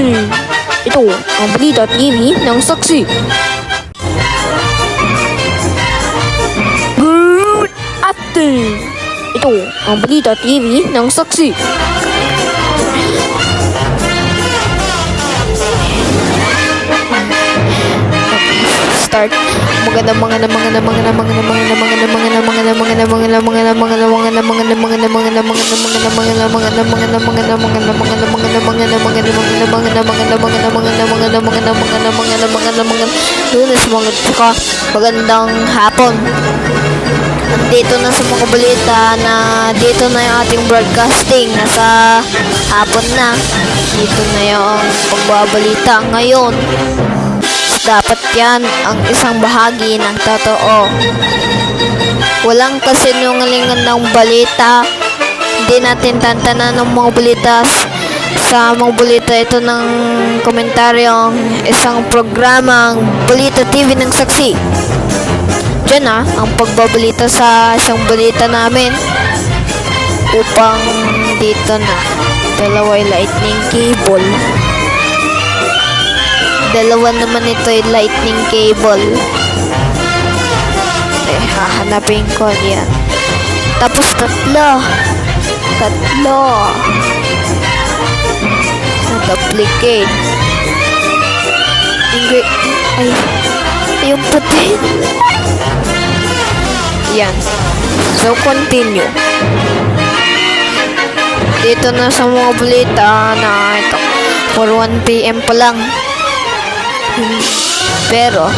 afternoon. Ito ang Balita TV ng Saksi. Good afternoon. Ito ang Balita TV ng Saksi. Start. Magandang hapon. Dito na sa mga balita na dito na yung ating broadcasting. Nasa hapon na. Dito na yung pagbabalita ngayon. Dapat yan ang isang bahagi ng totoo. Walang kasinungalingan ng balita. Hindi natin tantanan ng mga balita sa mga balita. Ito ng komentaryong isang programang Balita TV ng Saksi. Diyan ang pagbabalita sa isang balita namin. Upang dito na dalaway lightning cable. Dalawa naman ito ay lightning cable. Hahanapin ko yan. Tapos tatlo. Nag-duplicate. Ay, yung puti. Yan. So, continue. Dito na sa mga balita na ito. For 1 PM pa lang. Pero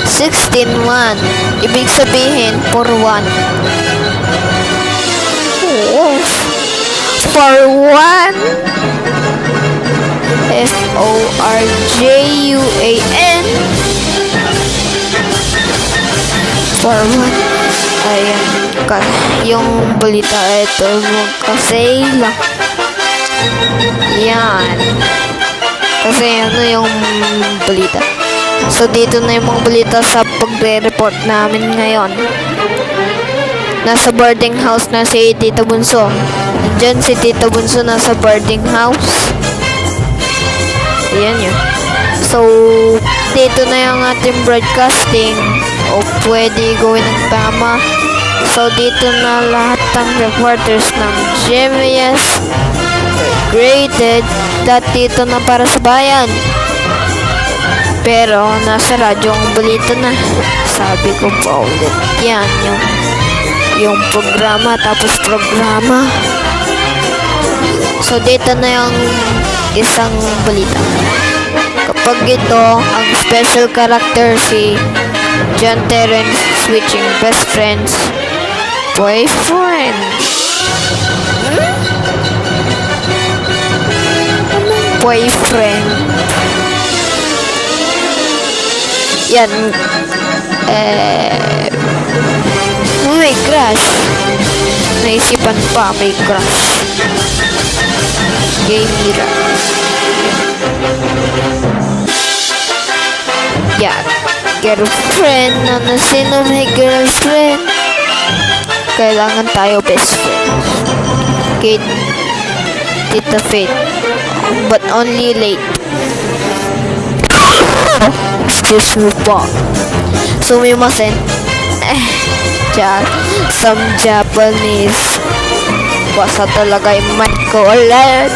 16-1 ibig sabihin for 1 for 1 FORJUAN for 1. Ayan yung balita ito kasi lang yan. Kasi ano yung balita. So dito na yung mga balita sa pagre-report namin ngayon. Nasa boarding house na si Tita Bunso. Diyan si Tita Bunso nasa boarding house. Ayan yun. So dito na yung ating broadcasting. O pwede gawin ng tama. So dito na lahat ng reporters ng GMS graded dito na para sa bayan. Pero nasa radyo ang balita na. Sabi ko pa ulit yan yung programa tapos programa. So dito na yung isang balita. Kapag ito ang special character si John Terrence switching best friends boyfriend. Boyfriend. Yan. May crush. Naisipan pa may crush. Gay Mira. Yan. Girlfriend. Sino may girlfriend? Kailangan tayo best friends. Kate. Tita Faith. But only late. Excuse me po. Sumimasen. Some Japanese. Basta talaga yung mic ko ulit.